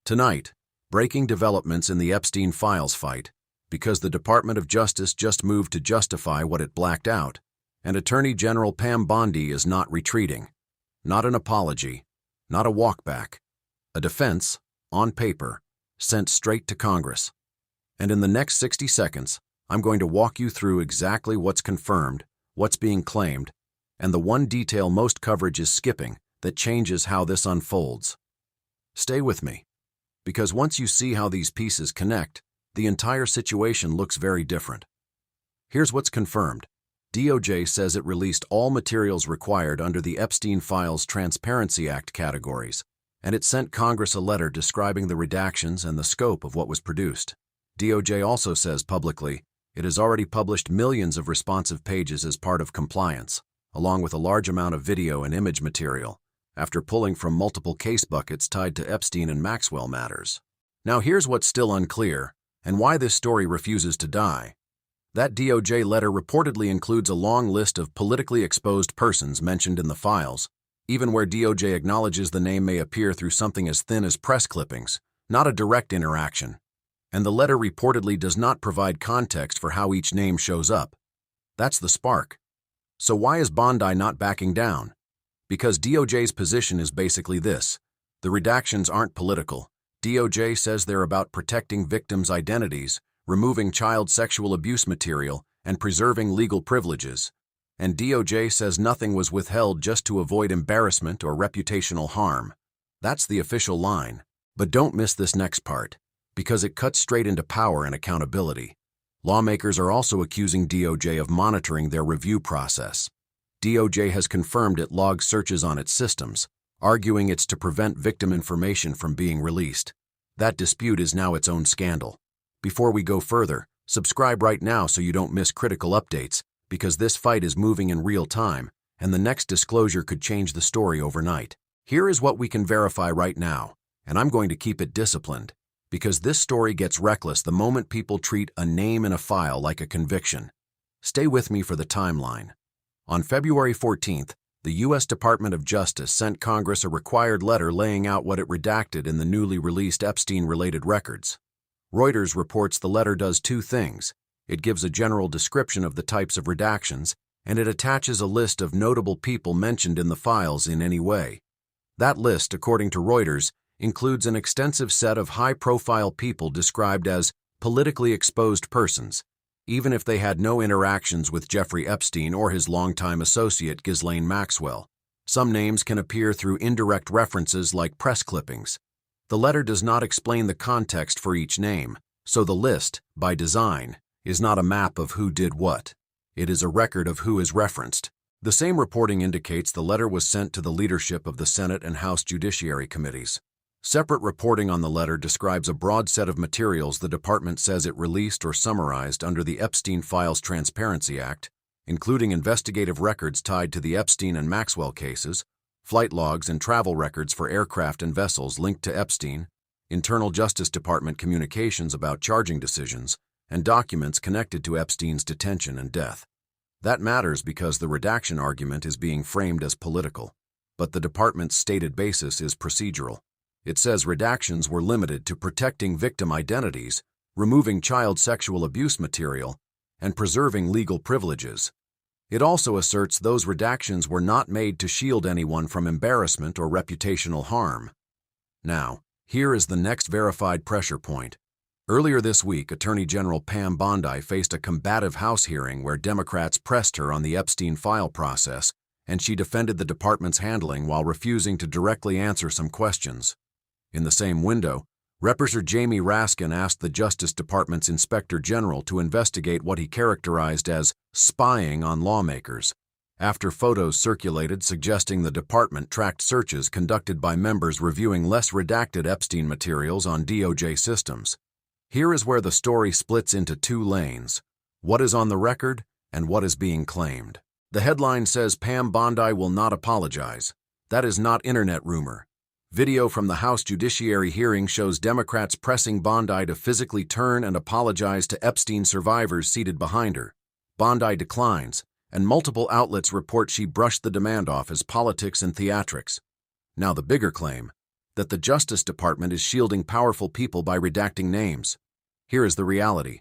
Tonight, breaking developments in the Epstein Files fight, because the Department of Justice just moved to justify what it blacked out, and Attorney General Pam Bondi is not retreating. Not an apology, not a walkback. A defense, on paper, sent straight to Congress. And in the next 60 seconds, I'm going to walk you through exactly what's confirmed, what's being claimed, and the one detail most coverage is skipping that changes how this unfolds. Stay with me, because once you see how these pieces connect, the entire situation looks very different. Here's what's confirmed. DOJ says it released all materials required under the Epstein Files Transparency Act categories, and it sent Congress a letter describing the redactions and the scope of what was produced. DOJ also says publicly it has already published millions of responsive pages as part of compliance, along with a large amount of video and image material, after pulling from multiple case buckets tied to Epstein and Maxwell matters. Now here's what's still unclear, and why this story refuses to die. That DOJ letter reportedly includes a long list of politically exposed persons mentioned in the files, even where DOJ acknowledges the name may appear through something as thin as press clippings, not a direct interaction. And the letter reportedly does not provide context for how each name shows up. That's the spark. So why is Bondi not backing down? Because DOJ's position is basically this: the redactions aren't political. DOJ says they're about protecting victims' identities, removing child sexual abuse material, and preserving legal privileges. And DOJ says nothing was withheld just to avoid embarrassment or reputational harm. That's the official line. But don't miss this next part, because it cuts straight into power and accountability. Lawmakers are also accusing DOJ of monitoring their review process. DOJ has confirmed it logs searches on its systems, arguing it's to prevent victim information from being released. That dispute is now its own scandal. Before we go further, subscribe right now so you don't miss critical updates, because this fight is moving in real time, and the next disclosure could change the story overnight. Here is what we can verify right now, and I'm going to keep it disciplined, because this story gets reckless the moment people treat a name in a file like a conviction. Stay with me for the timeline. On February 14th, the U.S. Department of Justice sent Congress a required letter laying out what it redacted in the newly released Epstein-related records. Reuters reports the letter does two things. It gives a general description of the types of redactions, and it attaches a list of notable people mentioned in the files in any way. That list, according to Reuters, includes an extensive set of high-profile people described as politically exposed persons, even if they had no interactions with Jeffrey Epstein or his longtime associate Ghislaine Maxwell. Some names can appear through indirect references like press clippings. The letter does not explain the context for each name, so the list, by design, is not a map of who did what. It is a record of who is referenced. The same reporting indicates the letter was sent to the leadership of the Senate and House Judiciary Committees. Separate reporting on the letter describes a broad set of materials the department says it released or summarized under the Epstein Files Transparency Act, including investigative records tied to the Epstein and Maxwell cases, flight logs and travel records for aircraft and vessels linked to Epstein, internal Justice Department communications about charging decisions, and documents connected to Epstein's detention and death. That matters because the redaction argument is being framed as political, but the department's stated basis is procedural. It says redactions were limited to protecting victim identities, removing child sexual abuse material, and preserving legal privileges. It also asserts those redactions were not made to shield anyone from embarrassment or reputational harm. Now, here is the next verified pressure point. Earlier this week, Attorney General Pam Bondi faced a combative House hearing where Democrats pressed her on the Epstein file process, and she defended the department's handling while refusing to directly answer some questions. In the same window, Representative Jamie Raskin asked the Justice Department's Inspector General to investigate what he characterized as spying on lawmakers, after photos circulated suggesting the department tracked searches conducted by members reviewing less redacted Epstein materials on DOJ systems. Here is where the story splits into two lanes: what is on the record and what is being claimed. The headline says Pam Bondi will not apologize. That is not internet rumor. Video from the House Judiciary hearing shows Democrats pressing Bondi to physically turn and apologize to Epstein survivors seated behind her. Bondi declines, and multiple outlets report she brushed the demand off as politics and theatrics. Now the bigger claim: that the Justice Department is shielding powerful people by redacting names. Here is the reality.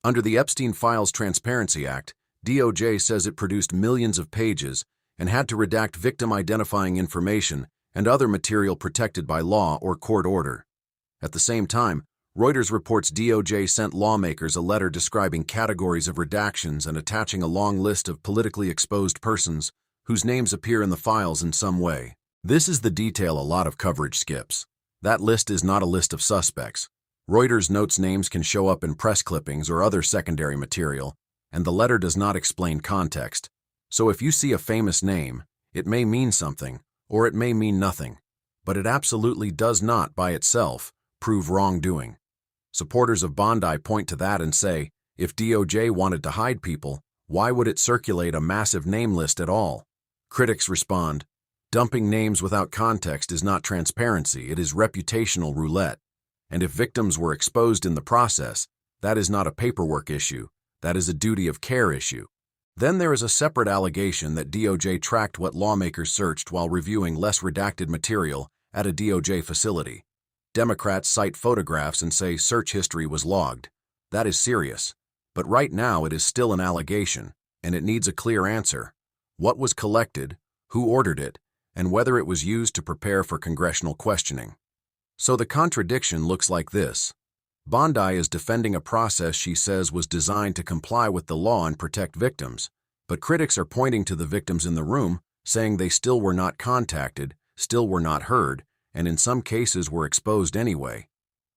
Under the Epstein Files Transparency Act, DOJ says it produced millions of pages and had to redact victim-identifying information and other material protected by law or court order. At the same time, Reuters reports DOJ sent lawmakers a letter describing categories of redactions and attaching a long list of politically exposed persons whose names appear in the files in some way. This is the detail a lot of coverage skips. That list is not a list of suspects. Reuters notes names can show up in press clippings or other secondary material, and the letter does not explain context. So if you see a famous name, it may mean something, or it may mean nothing, but it absolutely does not, by itself, prove wrongdoing. Supporters of Bondi point to that and say, if DOJ wanted to hide people, why would it circulate a massive name list at all? Critics respond, dumping names without context is not transparency, it is reputational roulette. And if victims were exposed in the process, that is not a paperwork issue, that is a duty of care issue. Then there is a separate allegation that DOJ tracked what lawmakers searched while reviewing less redacted material at a DOJ facility. Democrats cite photographs and say search history was logged. That is serious. But right now it is still an allegation, and it needs a clear answer. What was collected, who ordered it, and whether it was used to prepare for congressional questioning. So the contradiction looks like this. Bondi is defending a process she says was designed to comply with the law and protect victims, but critics are pointing to the victims in the room, saying they still were not contacted, still were not heard, and in some cases were exposed anyway.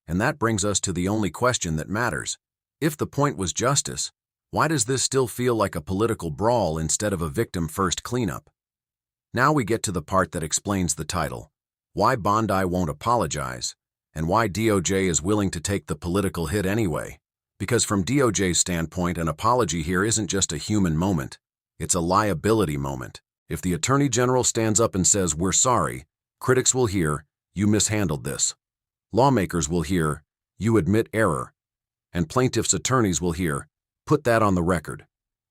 And that brings us to the only question that matters. If the point was justice, why does this still feel like a political brawl instead of a victim-first cleanup? Now we get to the part that explains the title. Why Bondi won't apologize, and why DOJ is willing to take the political hit anyway. Because from DOJ's standpoint, an apology here isn't just a human moment. It's a liability moment. If the Attorney General stands up and says, "We're sorry," critics will hear, "You mishandled this." Lawmakers will hear, "You admit error." And plaintiffs' attorneys will hear, "Put that on the record."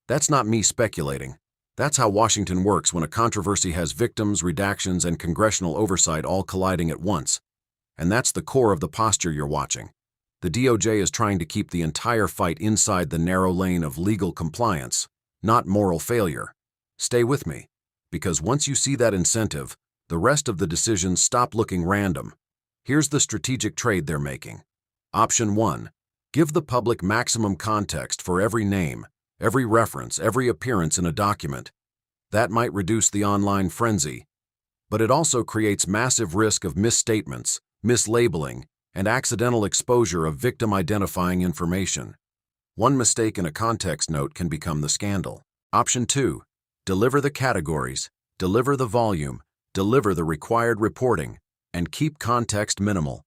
That's not me speculating. That's how Washington works when a controversy has victims, redactions, and congressional oversight all colliding at once. And that's the core of the posture you're watching. The DOJ is trying to keep the entire fight inside the narrow lane of legal compliance, not moral failure. Stay with me, because once you see that incentive, the rest of the decisions stop looking random. Here's the strategic trade they're making. Option 1. Give the public maximum context for every name, every reference, every appearance in a document. That might reduce the online frenzy, but it also creates massive risk of misstatements, mislabeling, and accidental exposure of victim-identifying information. One mistake in a context note can become the scandal. Option 2. Deliver the categories, deliver the volume, deliver the required reporting, and keep context minimal.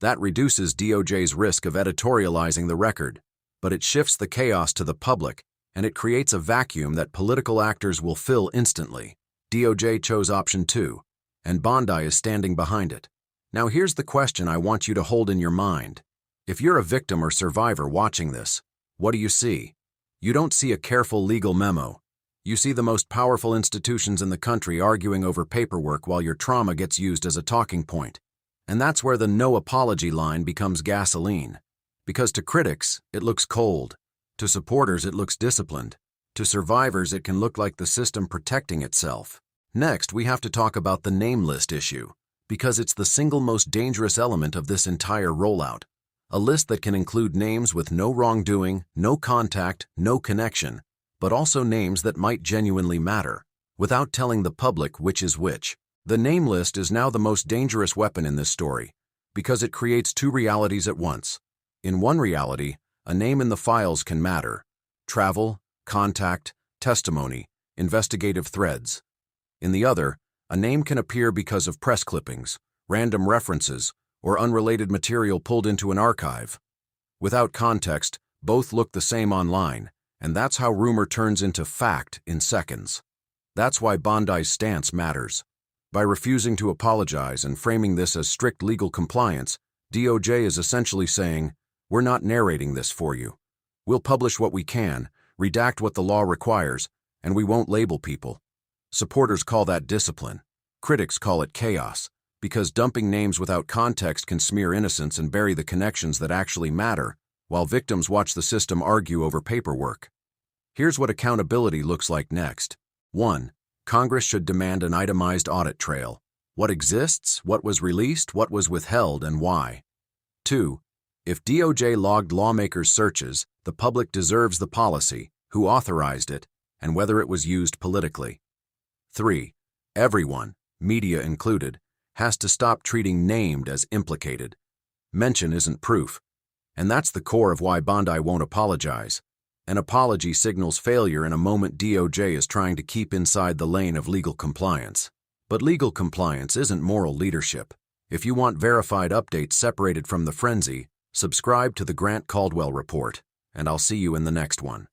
That reduces DOJ's risk of editorializing the record, but it shifts the chaos to the public, and it creates a vacuum that political actors will fill instantly. DOJ chose option 2, and Bondi is standing behind it. Now here's the question I want you to hold in your mind. If you're a victim or survivor watching this, what do you see? You don't see a careful legal memo. You see the most powerful institutions in the country arguing over paperwork while your trauma gets used as a talking point. And that's where the no apology line becomes gasoline. Because to critics, it looks cold. To supporters, it looks disciplined. To survivors, it can look like the system protecting itself. Next, we have to talk about the name list issue, because it's the single most dangerous element of this entire rollout. A list that can include names with no wrongdoing, no contact, no connection, but also names that might genuinely matter, without telling the public which is which. The name list is now the most dangerous weapon in this story, because it creates two realities at once. In one reality, a name in the files can matter: travel, contact, testimony, investigative threads. In the other, a name can appear because of press clippings, random references, or unrelated material pulled into an archive. Without context, both look the same online, and that's how rumor turns into fact in seconds. That's why Bondi's stance matters. By refusing to apologize and framing this as strict legal compliance, DOJ is essentially saying, "We're not narrating this for you. We'll publish what we can, redact what the law requires, and we won't label people." Supporters call that discipline. Critics call it chaos. Because dumping names without context can smear innocence and bury the connections that actually matter, while victims watch the system argue over paperwork. Here's what accountability looks like next. 1. Congress should demand an itemized audit trail. What exists, what was released, what was withheld, and why. 2. If DOJ logged lawmakers' searches, the public deserves the policy, who authorized it, and whether it was used politically. 3. Everyone, media included, has to stop treating named as implicated. Mention isn't proof. And that's the core of why Bondi won't apologize. An apology signals failure in a moment DOJ is trying to keep inside the lane of legal compliance. But legal compliance isn't moral leadership. If you want verified updates separated from the frenzy, subscribe to the Grant Caldwell Report, and I'll see you in the next one.